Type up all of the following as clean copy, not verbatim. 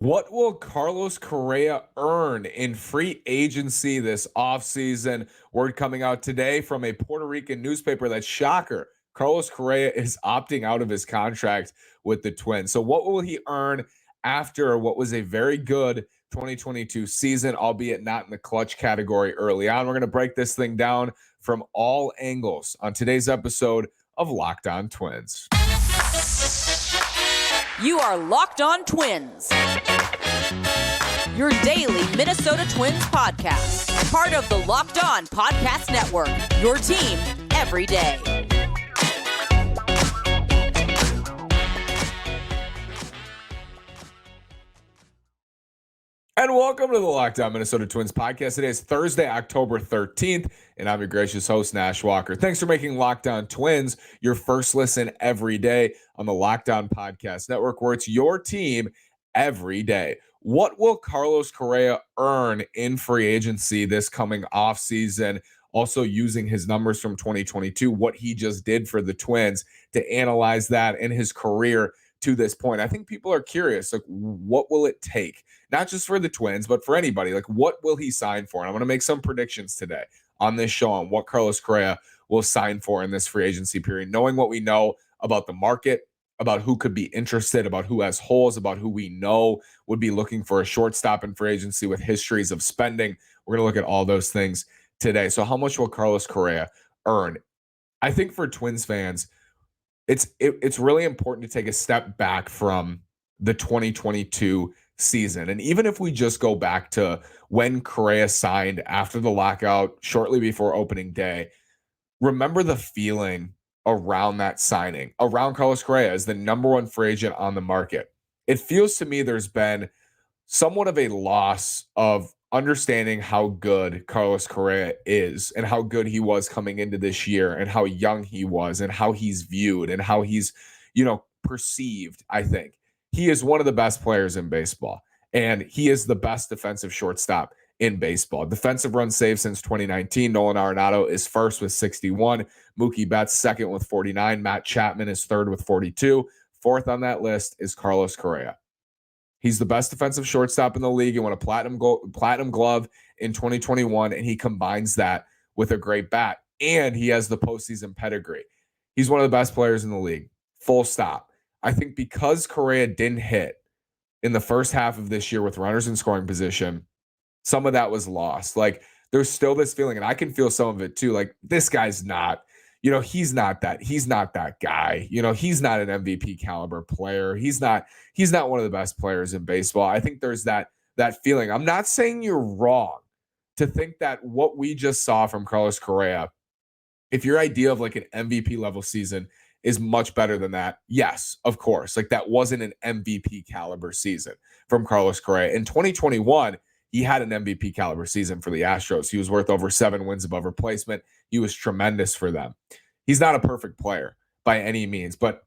What will Carlos Correa earn in free agency this offseason? Word coming out today from a Puerto Rican newspaper that, shocker, Carlos Correa is opting out of his contract with the Twins. So, what will he earn after what was a very good 2022 season, albeit not in the clutch category early on? We're going to break this thing down from all angles on today's episode of Locked On Twins. You are Locked On Twins, your daily Minnesota Twins podcast, part of the Locked On Podcast Network, your team every day. And welcome to the Locked On Minnesota Twins podcast. Today is Thursday, October 13th, and I'm your gracious host, Nash Walker. Thanks for making Locked On Twins your first listen every day on the Locked On Podcast Network, where it's your team every day. What will Carlos Correa earn in free agency this coming offseason? Also using his numbers from 2022, what he just did for the Twins, to analyze that in his career to this point. I think people are curious, like, what will it take? Not just for the Twins, but for anybody. Like, what will he sign for? And I'm going to make some predictions today on this show on what Carlos Correa will sign for in this free agency period, knowing what we know about the market, about who could be interested, about who has holes, about who we know would be looking for a shortstop in free agency with histories of spending. We're going to look at all those things today. So how much will Carlos Correa earn? I think for Twins fans, it's really important to take a step back from the 2022 season. And even if we just go back to when Correa signed after the lockout, shortly before opening day, remember the feeling around that signing, around Carlos Correa as the number one free agent on the market. It feels to me there's been somewhat of a loss of understanding how good Carlos Correa is and how good he was coming into this year and how young he was and how he's viewed and how he's, perceived. I think he is one of the best players in baseball, and he is the best defensive shortstop in baseball. Defensive runs saved since 2019. Nolan Arenado is first with 61. Mookie Betts second with 49. Matt Chapman is third with 42. Fourth on that list is Carlos Correa. He's the best defensive shortstop in the league. He won a platinum glove in 2021, and he combines that with a great bat, and he has the postseason pedigree. He's one of the best players in the league, full stop. I think because Correa didn't hit in the first half of this year with runners in scoring position, some of that was lost. Like, there's still this feeling, and I can feel some of it too, like, this guy's not, he's not that guy. He's not an MVP caliber player. He's not one of the best players in baseball. I think there's that feeling. I'm not saying you're wrong to think that what we just saw from Carlos Correa, if your idea of like an MVP level season is much better than that, yes, of course. Like, that wasn't an MVP caliber season from Carlos Correa. In 2021, he had an MVP caliber season for the Astros. He was worth over 7 wins above replacement. He was tremendous for them. He's not a perfect player by any means, but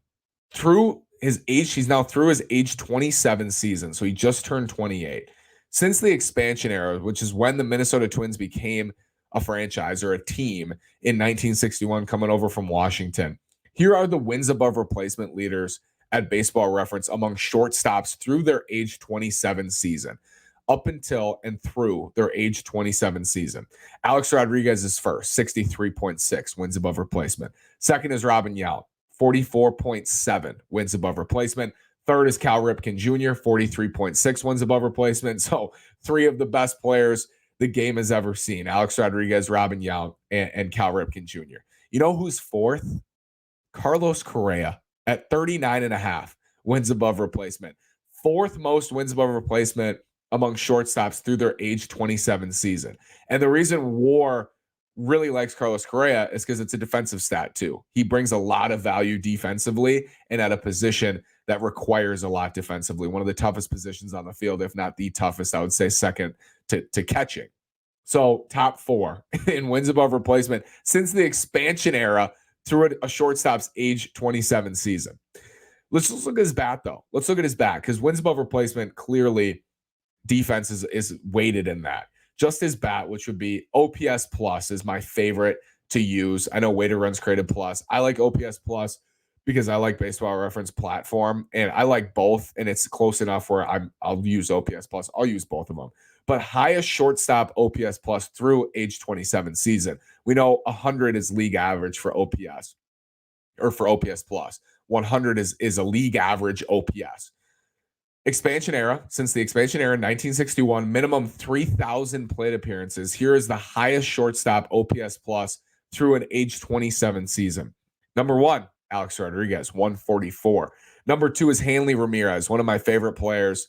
through his age, he's now through his age 27 season. So he just turned 28. Since the expansion era, which is when the Minnesota Twins became a franchise or a team in 1961, coming over from Washington, here are the wins above replacement leaders at Baseball Reference among shortstops through their age 27 season. Up until and through their age 27 season. Alex Rodriguez is first, 63.6 wins above replacement. Second is Robin Yount, 44.7 wins above replacement. Third is Cal Ripken Jr., 43.6 wins above replacement. So 3 of the best players the game has ever seen: Alex Rodriguez, Robin Yount, and Cal Ripken Jr. You know who's fourth? Carlos Correa at 39.5 wins above replacement. Fourth most wins above replacement among shortstops through their age 27 season. And the reason WAR really likes Carlos Correa is because it's a defensive stat too. He brings a lot of value defensively and at a position that requires a lot defensively. One of the toughest positions on the field, if not the toughest, I would say second to catching. So top 4 in wins above replacement since the expansion era through a shortstop's age 27 season. Let's look at his bat though. Let's look at his bat, because wins above replacement, clearly defense is weighted in that. Just his bat, which would be OPS plus, is my favorite to use. I know weighted runs created plus. I like OPS plus because I like Baseball Reference platform, and I like both, and it's close enough where I'll use OPS plus. I'll use both of them. But highest shortstop OPS plus through age 27 season. We know 100 is league average for OPS or for OPS plus. 100 is a league average OPS. Expansion era, since the expansion era in 1961, minimum 3,000 plate appearances. Here is the highest shortstop OPS plus through an age 27 season. Number one, Alex Rodriguez, 144. Number two is Hanley Ramirez, one of my favorite players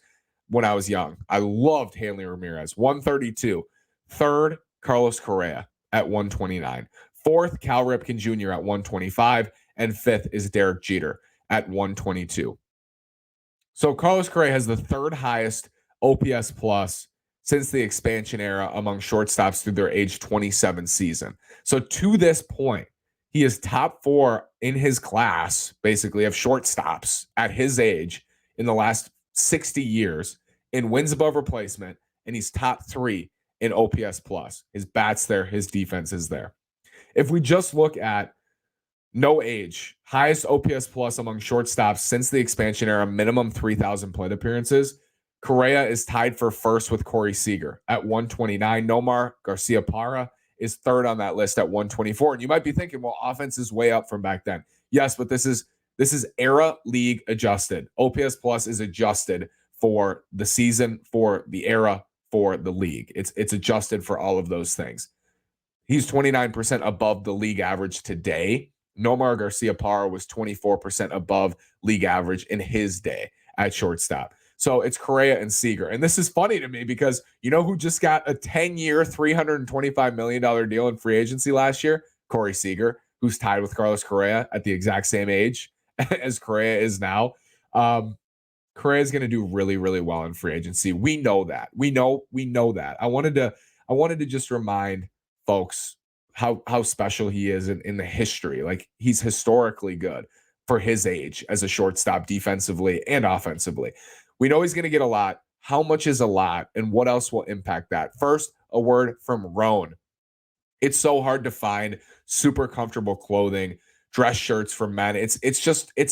when I was young. I loved Hanley Ramirez, 132. Third, Carlos Correa at 129. Fourth, Cal Ripken Jr. at 125. And fifth is Derek Jeter at 122. So Carlos Correa has the third highest OPS plus since the expansion era among shortstops through their age 27 season. So to this point, he is top four in his class, basically, of shortstops at his age in the last 60 years in wins above replacement, and he's top three in OPS plus. His bat's there, his defense is there. If we just look at no age, highest OPS plus among shortstops since the expansion era, minimum 3,000 plate appearances, Correa is tied for first with Corey Seager at 129. Nomar Garciaparra is third on that list at 124. And you might be thinking, well, offense is way up from back then. Yes, but this is era league adjusted. OPS plus is adjusted for the season, for the era, for the league. It's adjusted for all of those things. He's 29% above the league average today. Nomar Garciaparra was 24% above league average in his day at shortstop. So it's Correa and Seager. And this is funny to me because you know who just got a 10-year, $325 million deal in free agency last year? Corey Seager, who's tied with Carlos Correa at the exact same age as Correa is now. Correa is going to do really, really well in free agency. We know that. We know that. I wanted to just remind folks how special he is in the history. Like, he's historically good for his age as a shortstop defensively and offensively. We know he's going to get a lot. How much is a lot, and what else will impact that? First, a word from Roan. It's so hard to find super comfortable clothing, dress shirts for men. It's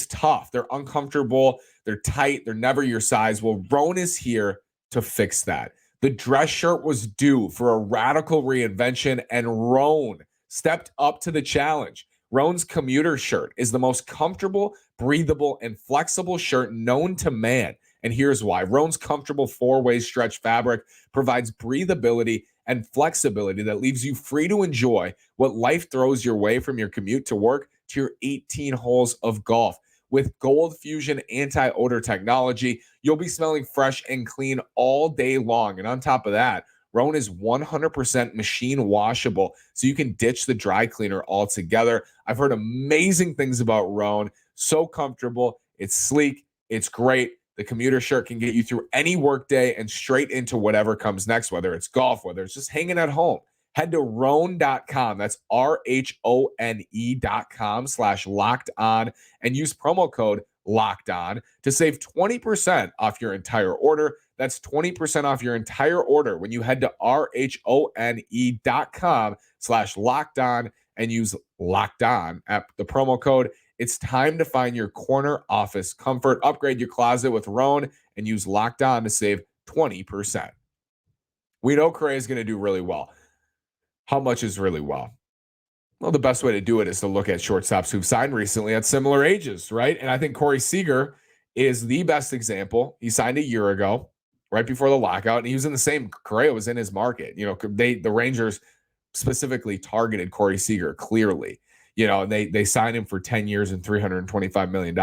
tough. They're uncomfortable. They're tight. They're never your size. Well, Roan is here to fix that. The dress shirt was due for a radical reinvention, and Roan stepped up to the challenge. Roan's commuter shirt is the most comfortable, breathable, and flexible shirt known to man. And here's why. Roan's comfortable four-way stretch fabric provides breathability and flexibility that leaves you free to enjoy what life throws your way, from your commute to work to your 18 holes of golf. With Gold Fusion anti-odor technology, you'll be smelling fresh and clean all day long. And on top of that, Roan is 100% machine washable, so you can ditch the dry cleaner altogether. I've heard amazing things about Roan. So comfortable. It's sleek. It's great. The commuter shirt can get you through any workday and straight into whatever comes next, whether it's golf, whether it's just hanging at home. Head to Roan.com. That's RHONE.com/locked on and use promo code locked on to save 20% off your entire order. That's 20% off your entire order when you head to RHONE.com/locked on and use locked on at the promo code. It's time to find your corner office comfort. Upgrade your closet with Roan and use locked on to save 20%. We know Correa is going to do really well. How much is really well? Well, the best way to do it is to look at shortstops who've signed recently at similar ages, right? And I think Corey Seager is the best example. He signed a year ago, right before the lockout, and he was in the same. Correa was in his market. You know, the Rangers specifically targeted Corey Seager clearly. You know, and they signed him for 10 years and $325 million.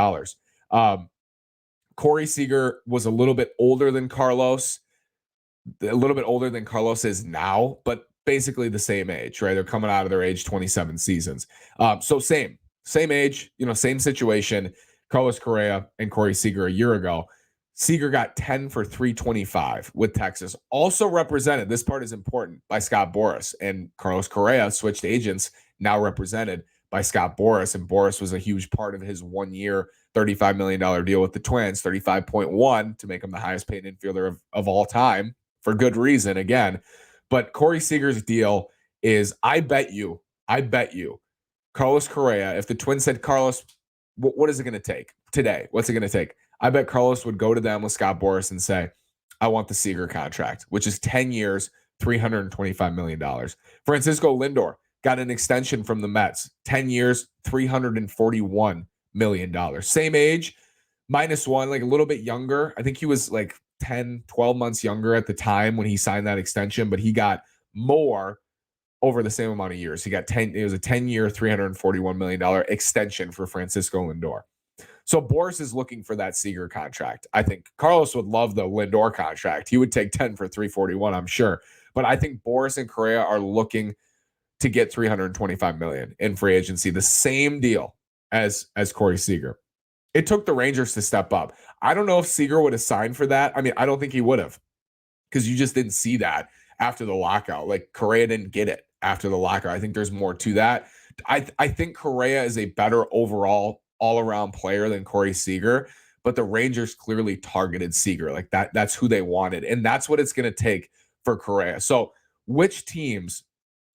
Corey Seager was a little bit older than Carlos, is now, but basically the same age, right? They're coming out of their age 27 seasons. So same age, you know, same situation. Carlos Correa and Corey Seager a year ago. Seager got 10 for $325 with Texas. Also represented, this part is important, by Scott Boras. And Carlos Correa switched agents, now represented by Scott Boras. And Boras was a huge part of his 1 year, $35 million deal with the Twins, 35.1 to make him the highest paid infielder of all time, for good reason, again. But Corey Seager's deal is, I bet you, Carlos Correa, if the Twins said, Carlos, what is it going to take today? What's it going to take? I bet Carlos would go to them with Scott Boras and say, I want the Seager contract, which is 10 years, $325 million. Francisco Lindor got an extension from the Mets, 10 years, $341 million. Same age, -1, like a little bit younger. I think he was like 10, 12 months younger at the time when he signed that extension, but he got more over the same amount of years. He got 10, it was a 10-year, $341 million extension for Francisco Lindor. So Boras is looking for that Seager contract. I think Carlos would love the Lindor contract. He would take 10 for 341, I'm sure. But I think Boras and Correa are looking to get $325 million in free agency, the same deal as Corey Seager. It took the Rangers to step up. I don't know if Seager would have signed for that. I mean, I don't think he would have, because you just didn't see that after the lockout. Like, Correa didn't get it after the lockout. I think there's more to that. I think Correa is a better overall all-around player than Corey Seager, but the Rangers clearly targeted Seager. Like, that's who they wanted, and that's what it's going to take for Correa. So which teams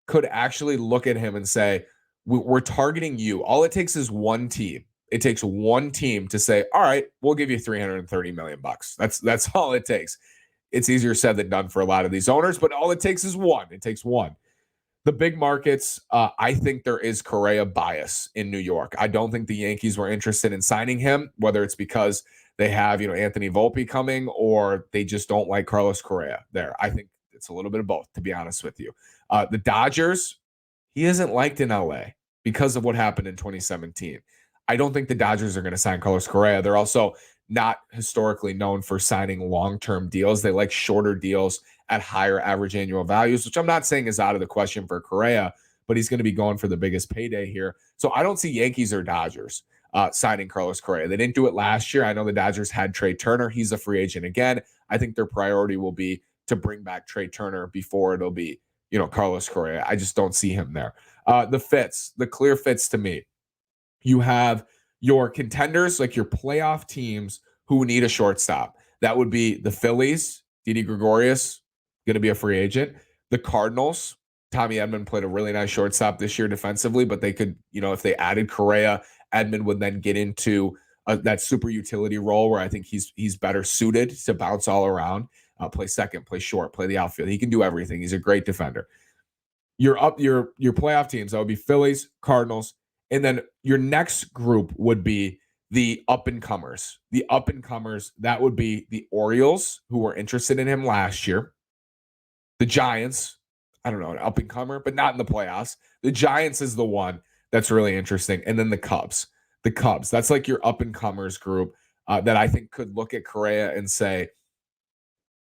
could actually look at him and say, we're targeting you? All it takes is one team. It takes one team to say, all right, we'll give you $330 million. That's all it takes. It's easier said than done for a lot of these owners, but all it takes is one. It takes one. The big markets, I think there is Correa bias in New York. I don't think the Yankees were interested in signing him, whether it's because they have, Anthony Volpe coming, or they just don't like Carlos Correa there. I think it's a little bit of both, to be honest with you. The Dodgers, he isn't liked in LA because of what happened in 2017. I don't think the Dodgers are going to sign Carlos Correa. They're also not historically known for signing long-term deals. They like shorter deals at higher average annual values, which I'm not saying is out of the question for Correa, but he's going to be going for the biggest payday here. So I don't see Yankees or Dodgers signing Carlos Correa. They didn't do it last year. I know the Dodgers had Trea Turner. He's a free agent again. I think their priority will be to bring back Trea Turner before it'll be, Carlos Correa. I just don't see him there. The clear fits to me. You have your contenders, like your playoff teams who need a shortstop. That would be the Phillies. Didi Gregorius, going to be a free agent. The Cardinals, Tommy Edman played a really nice shortstop this year defensively, but they could, if they added Correa, Edman would then get into that super utility role where I think he's better suited to bounce all around, play second, play short, play the outfield. He can do everything. He's a great defender. Your playoff teams, that would be Phillies, Cardinals, and then your next group would be the up-and-comers. The up-and-comers, that would be the Orioles, who were interested in him last year. The Giants, I don't know, an up-and-comer, but not in the playoffs. The Giants is the one that's really interesting. And then the Cubs. The Cubs, that's like your up-and-comers group that I think could look at Correa and say,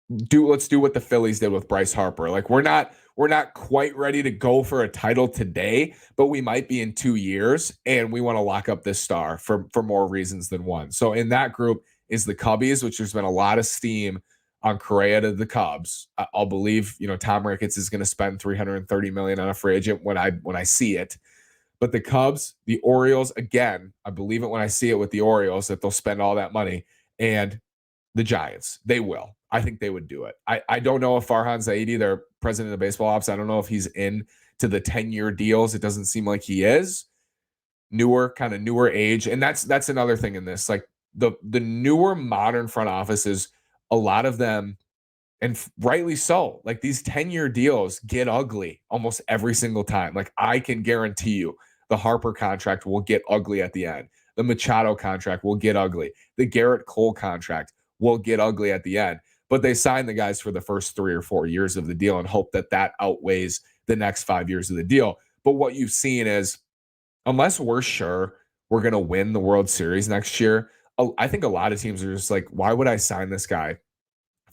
let's do what the Phillies did with Bryce Harper. Like, we're not quite ready to go for a title today, but we might be in 2 years, and we want to lock up this star for more reasons than one. So in that group is the Cubbies, which there's been a lot of steam on Correa to the Cubs. I'll believe, Tom Ricketts is going to spend $330 million on a free agent when I see it. But the Cubs, the Orioles, again, I believe it when I see it with the Orioles that they'll spend all that money, and the Giants, they will. I think they would do it. I don't know if Farhan Zaidi, their president of baseball ops, I don't know if he's in to the 10-year deals. It doesn't seem like he is. Newer age. And that's another thing in this. Like, the newer modern front offices, a lot of them, and rightly so, like, these 10-year deals get ugly almost every single time. Like, I can guarantee you the Harper contract will get ugly at the end. The Machado contract will get ugly. The Garrett Cole contract will get ugly at the end. But they sign the guys for the first 3 or 4 years of the deal and hope that outweighs the next 5 years of the deal. But what you've seen is, unless we're sure we're going to win the World Series next year, I think a lot of teams are just like, why would I sign this guy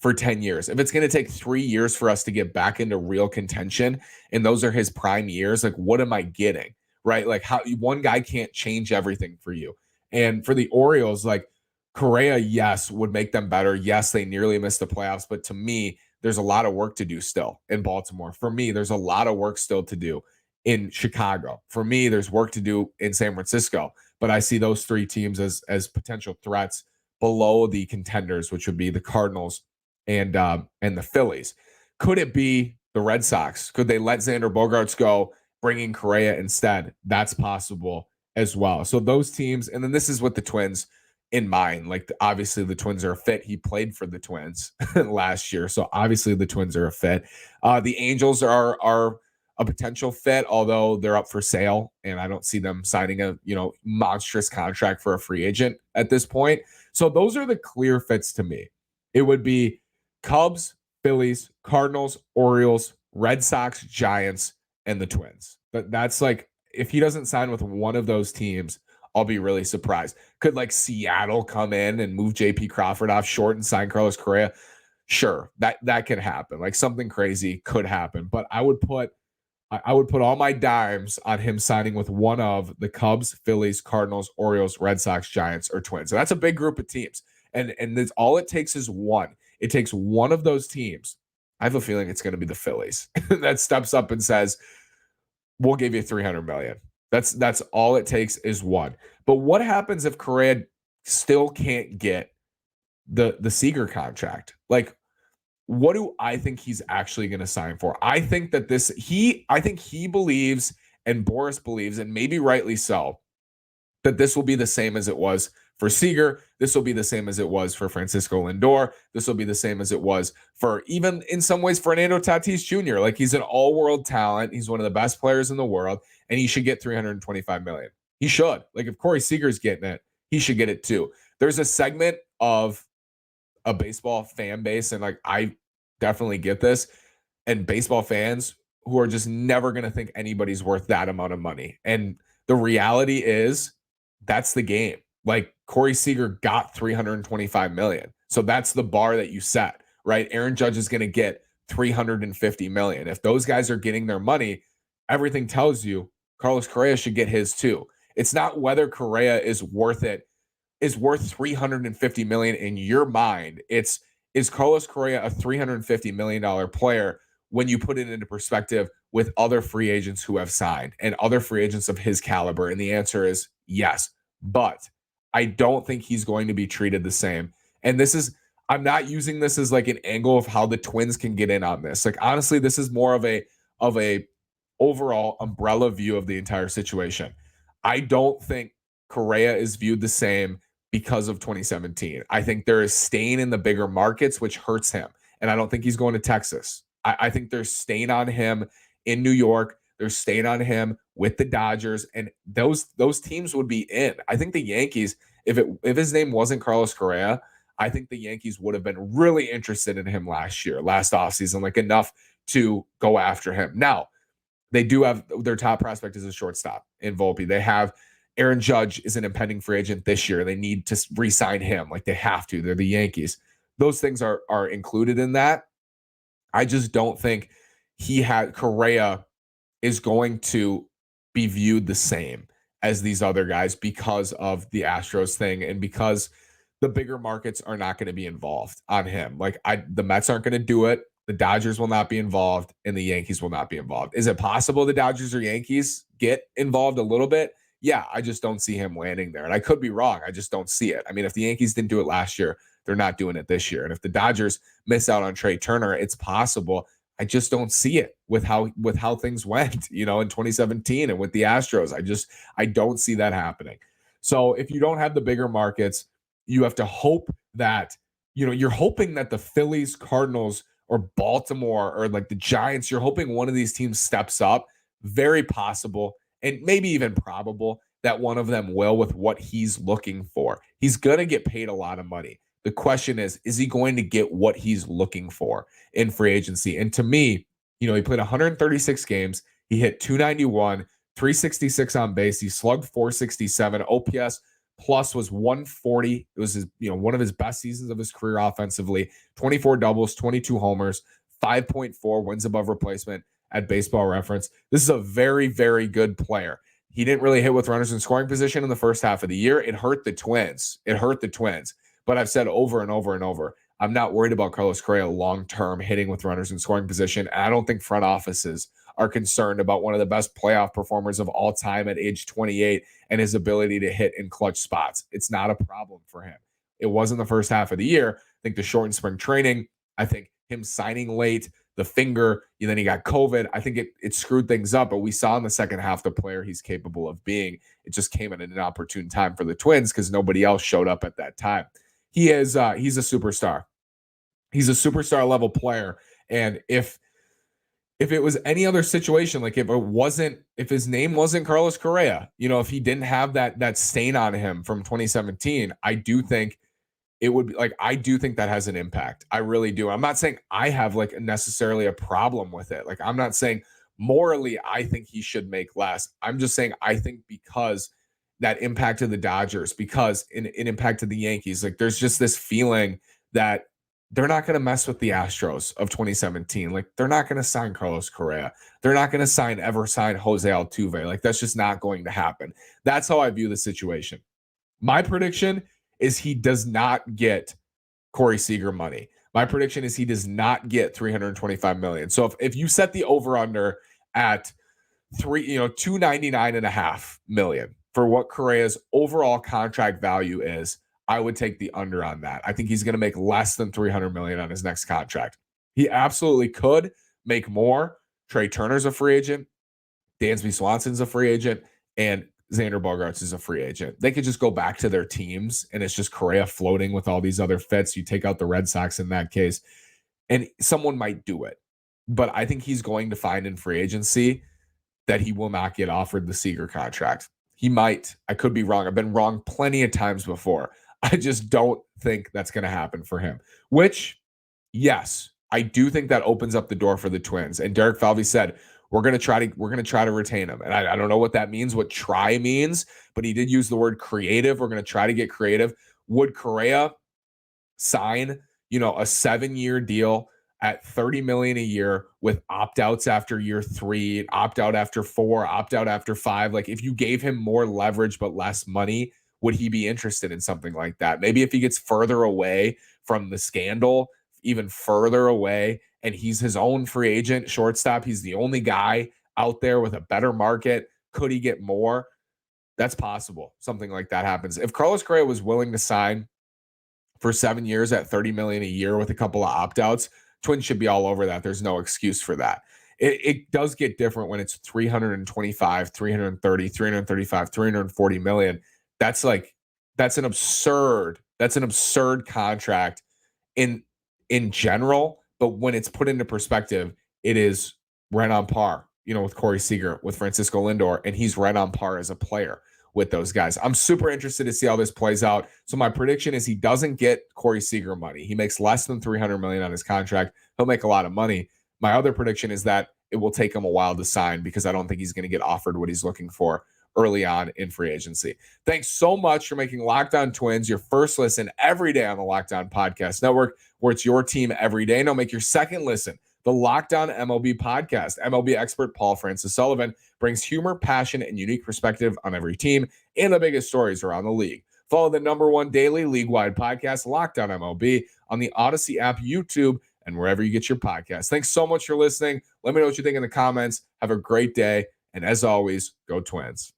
for 10 years? If it's going to take 3 years for us to get back into real contention, and those are his prime years, like, what am I getting? Right? Like, how one guy can't change everything for you. And for the Orioles, like, Correa, yes, would make them better. Yes, they nearly missed the playoffs. But to me, there's a lot of work to do still in Baltimore. For me, there's a lot of work still to do in Chicago. For me, there's work to do in San Francisco. But I see those three teams as potential threats below the contenders, which would be the Cardinals and the Phillies. Could it be the Red Sox? Could they let Xander Bogaerts go, bringing Correa instead? That's possible as well. So those teams, and then this is with the Twins in mind. Like obviously the Twins are a fit. He played for the Twins last year, so obviously the Twins are a fit. The Angels are a potential fit, although they're up for sale, and I don't see them signing a monstrous contract for a free agent at this point. So those are the clear fits to me. It would be Cubs, Phillies, Cardinals, Orioles, Red Sox, Giants, and the Twins. But that's like, if he doesn't sign with one of those teams, I'll be really surprised. Could like Seattle come in and move JP Crawford off short and sign Carlos Correa? Sure, that can happen. Like something crazy could happen. But I would put all my dimes on him signing with one of the Cubs, Phillies, Cardinals, Orioles, Red Sox, Giants, or Twins. So that's a big group of teams. And this, all it takes is one. It takes one of those teams. I have a feeling it's going to be the Phillies that steps up and says, we'll give you $300 million. That's all it takes is one. But what happens if Correa still can't get the Seager contract? Like, what do I think he's actually going to sign for? I think that I think he believes, and Boris believes, and maybe rightly so, that this will be the same as it was for Seager. This will be the same as it was for Francisco Lindor. This will be the same as it was for, even in some ways, Fernando Tatis Jr. Like, he's an all-world talent. He's one of the best players in the world, and he should get $325 million. He should. Like, if Corey Seager's getting it, he should get it too. There's a segment of a baseball fan base, and like, I definitely get this, and baseball fans who are just never going to think anybody's worth that amount of money. And the reality is, that's the game. Like, Corey Seager got $325 million. So that's the bar that you set, right? Aaron Judge is going to get $350 million. If those guys are getting their money, everything tells you Carlos Correa should get his too. It's not whether Correa is worth $350 million in your mind. Is Carlos Correa a $350 million player when you put it into perspective with other free agents who have signed and other free agents of his caliber? And the answer is yes. But I don't think he's going to be treated the same. And I'm not using this as like an angle of how the Twins can get in on this. Like, honestly, this is more of a overall umbrella view of the entire situation. I don't think Correa is viewed the same because of 2017. I think there is stain in the bigger markets, which hurts him. And I don't think he's going to Texas. I think there's stain on him in New York. There's stain on him with the Dodgers, and those teams would be in. I think the Yankees, if his name wasn't Carlos Correa, I think the Yankees would have been really interested in him last offseason, like enough to go after him. Now, they do have their top prospect is a shortstop in Volpe. They have Aaron Judge is an impending free agent this year. They need to re-sign him. Like, they have to. They're the Yankees. Those things are included in that. I just don't think Correa is going to be viewed the same as these other guys because of the Astros thing and because the bigger markets are not going to be involved on him. Like, the Mets aren't going to do it. The Dodgers will not be involved, and the Yankees will not be involved. Is it possible the Dodgers or Yankees get involved a little bit? Yeah, I just don't see him landing there. And I could be wrong. I just don't see it. I mean, if the Yankees didn't do it last year, they're not doing it this year. And if the Dodgers miss out on Trea Turner, it's possible. I just don't see it with how things went, in 2017 and with the Astros. I don't see that happening. So if you don't have the bigger markets, you have to hope that, you're hoping that the Phillies, Cardinals, or Baltimore, or like the Giants, you're hoping one of these teams steps up. Very possible, and maybe even probable, that one of them will with what he's looking for. He's going to get paid a lot of money. The question is he going to get what he's looking for in free agency? And to me, he played 136 games. He hit 291, 366 on base. He slugged 467. OPS plus was 140. It was one of his best seasons of his career offensively. 24 doubles, 22 homers, 5.4 wins above replacement at Baseball Reference. This is a very, very good player. He didn't really hit with runners in scoring position in the first half of the year. It hurt the Twins. But I've said over and over and over, I'm not worried about Carlos Correa long-term hitting with runners in scoring position. And I don't think front offices are concerned about one of the best playoff performers of all time at age 28 and his ability to hit in clutch spots. It's not a problem for him. It wasn't the first half of the year. I think the shortened spring training, I think him signing late, the finger, and then he got COVID. I think it screwed things up, but we saw in the second half the player he's capable of being. It just came at an opportune time for the Twins because nobody else showed up at that time. He's a superstar. He's a superstar level player. And if it was any other situation, like if his name wasn't Carlos Correa, if he didn't have that stain on him from 2017, I do think it would be like, I do think that has an impact. I really do. I'm not saying I have like necessarily a problem with it. Like, I'm not saying morally, I think he should make less. I'm just saying, I think because that impacted the Dodgers, because it impacted the Yankees, like there's just this feeling that they're not going to mess with the Astros of 2017. Like, they're not going to sign Carlos Correa. They're not going to ever sign Jose Altuve. Like, that's just not going to happen. That's how I view the situation. My prediction is he does not get Corey Seager money. My prediction is he does not get $325 million. So if you set the over-under at $299.5 million for what Correa's overall contract value is, I would take the under on that. I think he's going to make less than $300 million on his next contract. He absolutely could make more. Trea Turner's a free agent. Dansby Swanson's a free agent. And Xander Bogaerts is a free agent. They could just go back to their teams, and it's just Correa floating with all these other fits. You take out the Red Sox in that case, and someone might do it. But I think he's going to find in free agency that he will not get offered the Seager contract. He might. I could be wrong. I've been wrong plenty of times before. I just don't think that's going to happen for him. Which, yes, I do think that opens up the door for the Twins. And Derek Falvey said, we're going to try to retain him. And I don't know what that means, what try means, but he did use the word creative. We're going to try to get creative. Would Correa sign, a 7-year deal at $30 million a year with opt-outs after year 3, opt-out after 4, opt-out after 5? Like, if you gave him more leverage but less money, would he be interested in something like that? Maybe if he gets further away from the scandal, even further away, and he's his own free agent shortstop, he's the only guy out there with a better market. Could he get more? That's possible. Something like that happens. If Carlos Correa was willing to sign for 7 years at $30 million a year with a couple of opt-outs, Twins should be all over that. There's no excuse for that. It does get different when it's 325, 330, 335, 340 million. That's an absurd contract in general, but when it's put into perspective, it is right on par, with Corey Seager, with Francisco Lindor, and he's right on par as a player with those guys. I'm super interested to see how this plays out. So my prediction is he doesn't get Corey Seager money. He makes less than $300 million on his contract. He'll make a lot of money. My other prediction is that it will take him a while to sign because I don't think he's going to get offered what he's looking for early on in free agency. Thanks so much for making Locked On Twins your first listen every day on the Locked On Podcast Network, where it's your team every day. Now make your second listen the Locked On MLB Podcast. MLB expert Paul Francis Sullivan brings humor, passion, and unique perspective on every team and the biggest stories around the league. Follow the #1 daily league-wide podcast, Locked On MLB, on the Odyssey app, YouTube, and wherever you get your podcasts. Thanks so much for listening. Let me know what you think in the comments. Have a great day. And as always, go Twins.